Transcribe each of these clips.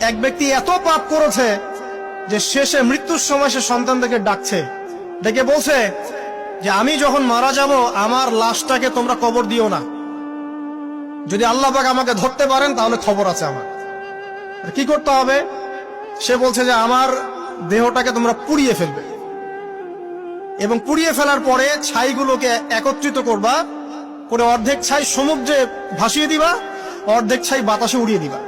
এক ব্যক্তি এত পাপ করেছে যে শেষে মৃত্যুর সময় সে সন্তানদেরকে ডাকছে, ডেকে বলছে যে আমি যখন মারা যাব আমার লাশটাকে তোমরা কবর দিও না, যদি আল্লাহ পাক আমাকে ধরতে পারেন তাহলে খবর আছে আমার। কি করতে হবে? সে বলছে যে আমার দেহটাকে তোমরা পুড়িয়ে ফেলবে এবং পুড়িয়ে ফেলার পরে ছাইগুলোকে একত্রিত করবা, করে অর্ধেক ছাই সমুদ্রে ভাসিয়ে দিবা, অর্ধেক ছাই বাতাসে উড়িয়ে দিবা।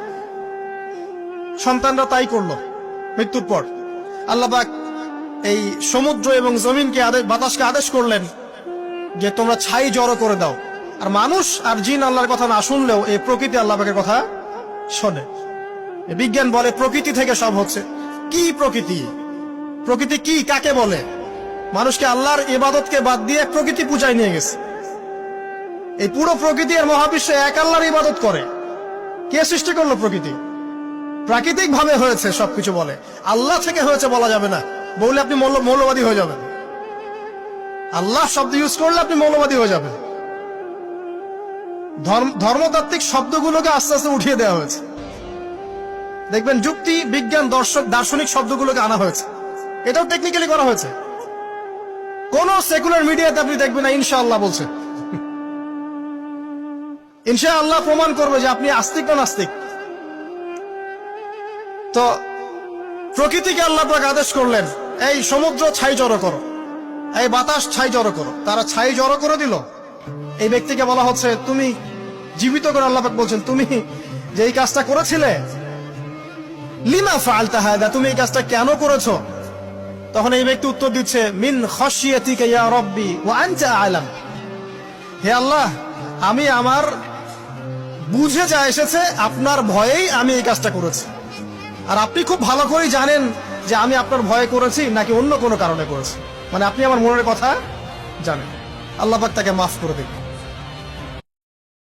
সন্তানরা তাই করলো। মৃত্যুর পর আল্লাহ পাক এই সমুদ্র এবং জমিনকে বাতাসকে আদেশ করলেন যে তোমরা ছাই জড়ো করে দাও। আর মানুষ আর জিন আল্লাহর কথা না শুনলেও এই প্রকৃতি আল্লাহ পাকের কথা শোনে। বিজ্ঞান বলে প্রকৃতি থেকে সব হচ্ছে। কি প্রকৃতি? প্রকৃতি কি, কাকে বলে? মানুষকে আল্লাহর ইবাদতকে বাদ দিয়ে প্রকৃতি পূজায় নিয়ে গেছে। এই পুরো প্রকৃতি আর মহাবিশ্বে এক আল্লাহর ইবাদত করে। কে সৃষ্টি করলো প্রকৃতি? প্রাকৃতিক ভাবে হয়েছে সবকিছু বলে, আল্লাহ থেকে হয়েছে বলা যাবে না। বললে আপনি মৌলবাদী হয়ে যাবেন। আল্লাহ শব্দ ইউজ করলে আপনি মৌলবাদী হয়ে যাবেন। ধর্মতাত্ত্বিক শব্দগুলোকে আস্তে আস্তে উঠিয়ে দেওয়া হয়েছে। দেখবেন যুক্তি, বিজ্ঞান, দার্শনিক শব্দগুলোকে আনা হয়েছে। এটাও টেকনিক্যালি করা হয়েছে। কোন সেকুলার মিডিয়াতে আপনি দেখবেন না ইনশাআল্লাহ বলছে। ইনশাআল্লাহ প্রমাণ করবে যে আপনি আস্তিক না নাস্তিক। তো প্রকৃতিকে আল্লাহ পাক আদেশ করলেন, এই সমুদ্র ছাই জড়ো করো, এই বাতাস ছাই জড়ো করো। তারা ছাই জড়ো করে দিল। এই ব্যক্তিকে বলা হচ্ছে তুমি জীবিত করে, আল্লাহ পাক বলছেন তুমি যে এই কাজটা করেছিলে, লিমা ফাআলতা হাদা, তুমি এই কাজটা কেন করেছো? তখন এই ব্যক্তি উত্তর দিচ্ছে, মিন খাশিয়াতিকা ইয়া রাব্বি ওয়া আনতা আ'লাম। হে আল্লাহ, আমি আমার বুঝে যা এসেছে আপনার ভয়েই আমি এই কাজটা করেছি, আর আপনি খুব ভালো করেই জানেন যে আমি আপনার ভয়ে করেছি নাকি অন্য কোনো কারণে করেছি। মানে আপনি আমার মনের কথা জানেন। আল্লাহ পাক তাকে মাফ করে দিন।